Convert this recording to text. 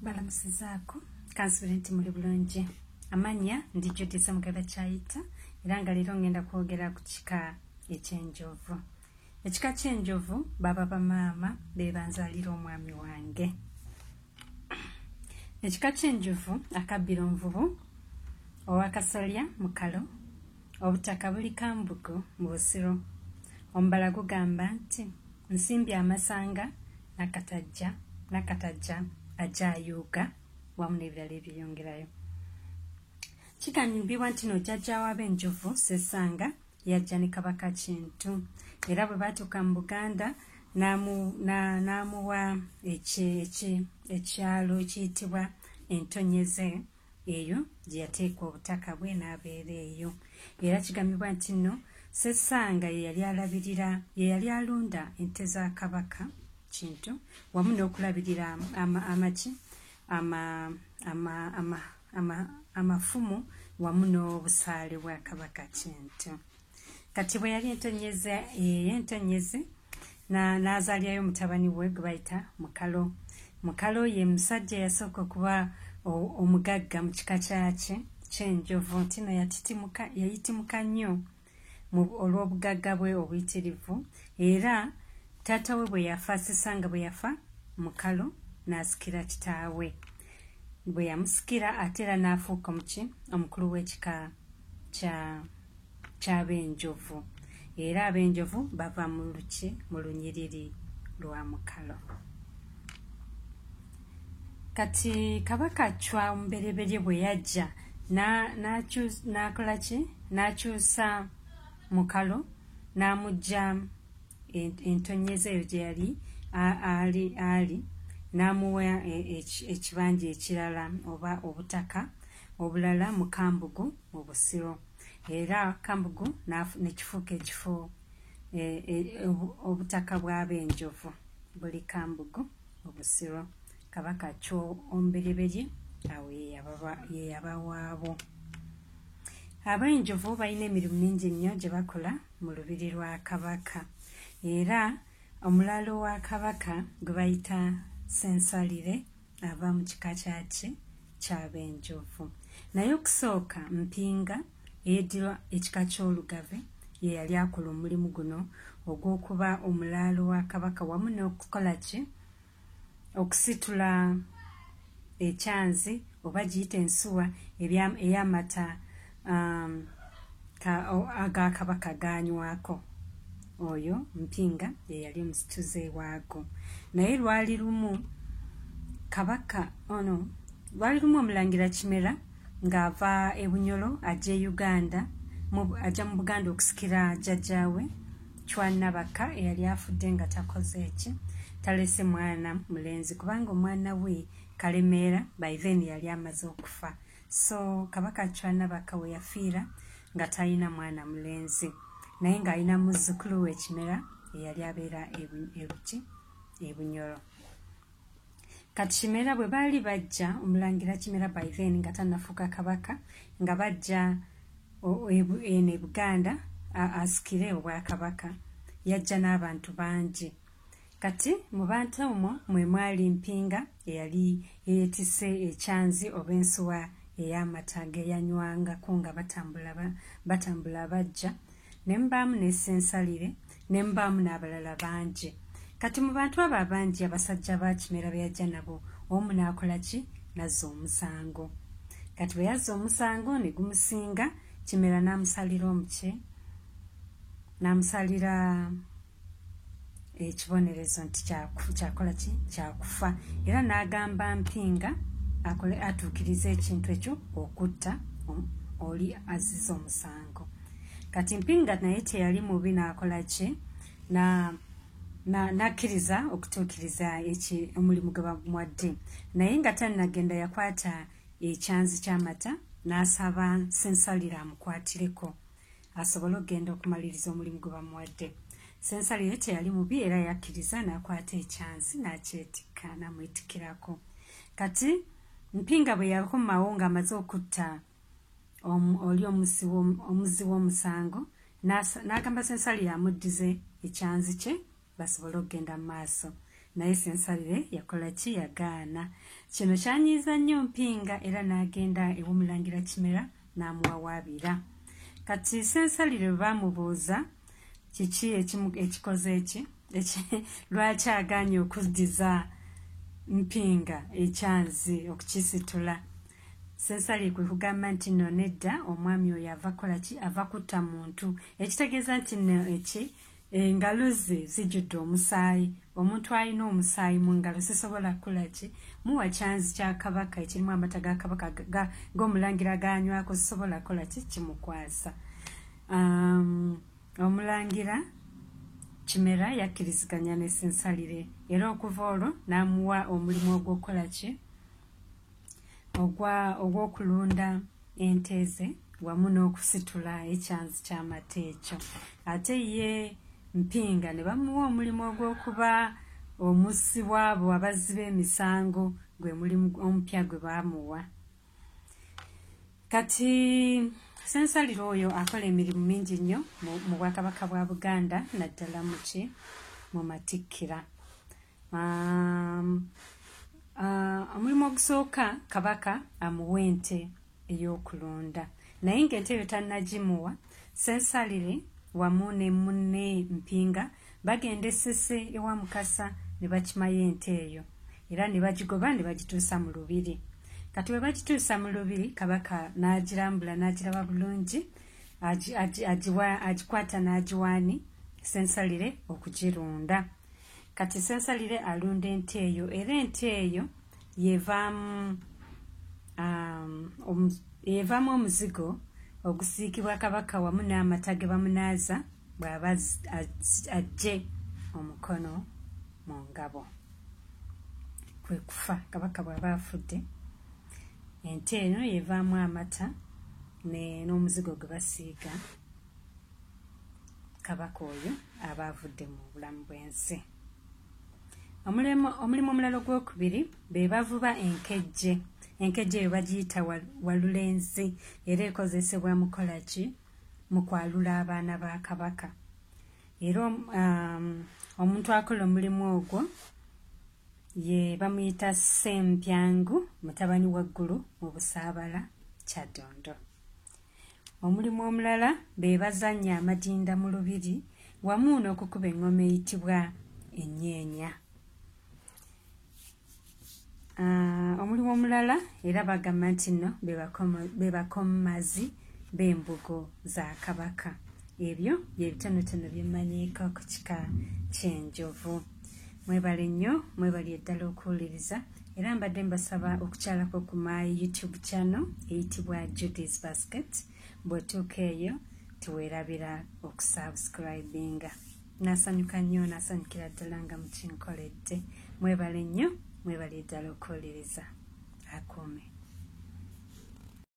Balamusizaako kansubira nti muli bulungi. Amanya ndi Judith Mugabe Chayita era nga leero ngenda kwogera ku kika ekyenjovu. Ekika ky'enjovu baba bamaama be banzalira omwami wange. Ekika ky'enjovu akabbiro nvubu owakasolya mukalo obutaka buli kambugo mu busiro. Ombala gugamba nti nsimbye amasanga nakatajja ajayuga wamu n'ebirala ebyeyongerayo. Kigambibwa nti n'ojjajja w'ab'enjovu Ssessanga yajja ne Kabaka Kintu era bwe baatuuka mu Buganda n'amuwa ekyalo ekiyitibwa Entonyeze, eyo gye yateeka obutaka bwe n'abeera eyo. Era kigambibwa nti nno Ssessanga ye yali alunda ente za Kabaka Kintu wamu n'okulabirira amafumu wamu n'obusaale bwa Kabaka Kintu. Kati bwe yali Entonyeze n'azaalyayo mutabani we gwe bayita Mukalo. Mukalo ye musajja yasooka okuba omugagga mu kika ky'enjovu nti no yayitimuka nnyo olw'obugagga bwe obuyitirivu. Era taata we bwe yafa, Ssessanga bwe yafa, Mukalo n'asikira kitaawe. Bwe yamusikira ate era n'afuuka omukulu w'ekika ky'ab'enjovu. Era ab'enjovu bava mu lunyiriri lwa Mukalo. Kati Kabaka Chwa omubereberye bwe yajja n'akola ki? N'akyusa Mukalo n'amugya Entonyeze eyo gye yali ali n'amuwa ekibanja ekirala oba obutaka obulala mu Kambugu mu Busiro. Era Kambugu nekifuuka ekifo obutaka bw'ab'enjovu buli Kambugu mu Busiro. Kabaka Chwa omubereberye awo ye yabawaabo. Ab'enjovu balina emirimu mingi nnyo gye bakola mu lubiri lwa Kabaka. Era omulaalo wa Kabaka gwe bayita Ssensalire ava mu kika ky'ab'enjovu. Naye okusooka Mpinga eyeddirwa ekika ky'Olugave ye yali akola omulimu guno ogw'okuba omulaalo wa Kabaka wamu n'okukola ki? Okusitula ekyanzi oba giyita ensuwa ey'amata aga Kabaka ganywako. Oyo Mpinga ye yali omusituze waago. Naye lwali lumu Omulangira Kimera ng'ava e Bunyolo ajja e Uganda, ajja mu Buganda okusikira jjajjaawe Chwa Nabaka eyali afudde nga takoze eki? Talese mwana mulenzi kubanga omwana we Kalemeera by then yali amaze okufa. So Kabaka Chwa Nabaka we yafiira nga talina mwana mulenzi naye ng'alina muzzukulu we Kimera eyali abeera e Bunyolo. Kati Kimera bwe baali bajja, Omulangira Kimera by then nga tannafuuka Kabaka, nga bajja e Buganda asikire obwakabaka, yajja n'abantu bangi. Kati mu bantu omwo mwe mwali Mpinga eyali yeetisse ekyanzi oba ensuwa ey'amata ge yanywangako nga batambula bajja, ne mubaamu ne Ssensalire, ne mubaamu n'abalala bangi. Kati mu bantu abo abangi abasajja ba Kimera be yajja nabo, omu n'akola ki? N'azza omusango. Kati bwe yazza omusango ne gumusinga, Kimera n'amusalira ekibonerezo nti kyakola ki? Kyakufa. Era n'agamba Mpinga atuukirize ekintu ekyo okutta oli azizza omusango. Kati Mpinga naye teyali mubi, n'akola ki? N'akkiriza okutuukiriza omulimu gwe bamuwadde. Naye nga tannagenda yakwata ekyanzi ky'amata n'asaba Ssensalire amukwatireko asobole okugenda okumaliriza omulimu gwe bamuwadde. Ssensalire teyali mubi era yakkiriza n'akwata ekyanzi n'akyetikka n'amwetikirako. Kati Mpinga bwe yakomawo ng'amaze okutta oli omuzzi w'omusango n'agamba Ssensalire amuddize ekyanzi kye basobole okugenda mu maaso. naye Ssensalire yakola ki? Yagaana. Kino kyanyiiza nnyo Mpinga era n'agenda ew'Omulangira Kimera n'amuwawaabira. Kati Ssensalire baamubuuza kiki ekikoze eki lwaki agaanye okuddiza Mpinga ekyanzi okukisitula. Ssensalire kwe kugamba nti nno nedda omwami oyo ava kola ki? Ava kutta muntu. Ekitegeeza nti nno engalo ze zijjudde omusaayi. Omuntu alina omusaayi mu ngalo sisobola kukola ki? Muwa kyanzi kya Kabaka ekirimu amata ga Kabaka g'Omulangira ganywako sisobola kukola ki? Kimukwasa. Omulangira Kimera yakkiriziganya ne Ssensalire era okuva olwo n'amuwa omulimu ogw'okukola ki? Ogw'okulunda ente ze wamu n'okusitula ekyanzi ky'amata ekyo. Ate ye Mpinga ne bamuwa omulimu ogw'okuba omussi w'abo abazzi b'emisango gwe mulimu omupya gwe baamuwa. Kati Ssensalire oyo akola emirimu mingi nnyo mu Bwakabaka bwa Buganda naddala mu Matikkira. Omulimu ogusooka Kabaka amuwa ente ey'okulunda, naye ng'ente eyo tannagimuwa, Ssensalire wamu ne munne Mpinga bagenda Essese ewa Mukasa ne bakimayo ente eyo era ne bagigoba ne bagituusa mu lubiri. Kati bwe bagituusa mu lubiri Kabaka n'agirambula n'agiraba bulungi, agikwata n'agiwaani Ssensalire okugirunda. Kati Ssensalire alunda ente eyo era ente eyo yeevaamu omuzigo ogusiikibwa Kabaka wamu n'amata ge bamunaaza bw'aba ajje omukono mu ngabo. Kwe kufa Kabaka bw'aba afudde, ente eno yeevaamu amata n'omuzigo gwe basiiga Kabaka oyo aba avudde mu bulamu bw'ensi. Omulimu omulala ogwokubiri be bavuba enkejje. Enkejje eyo bagiyita walulenzi era ekozesebwa mu kola ki? Mu kwalula abaana ba Kabaka. Era omuntu akola omulimu ogwo ye bamuyita Ssempyangu mutabani wa Ggulu mu Busaabala Kyaddondo. Omulimu omulala be bazannya amadinda mu lubiri wamu n'okukuba engoma eyitibwa ennyeenya. Omulimu omulala era bagamba nti nno be bakommazi b'embugo za Kabaka. Ebyo bye bitonotono bye mmanyiiko ku kika ky'enjovu. Mwebale nnyo, mwebale eddala okuwuliriza era mbadde mbasaba okukyalako ku my YouTube channel eyitibwa Judy's Basket. Bw'otuuka eyo tuweerabira okusubscribinga. Nasanyuka nnyo, nasanyukira ddala nga mukinkoledde. Mwebale nnyo, mwebale eddala okuwuliriza. Akuume.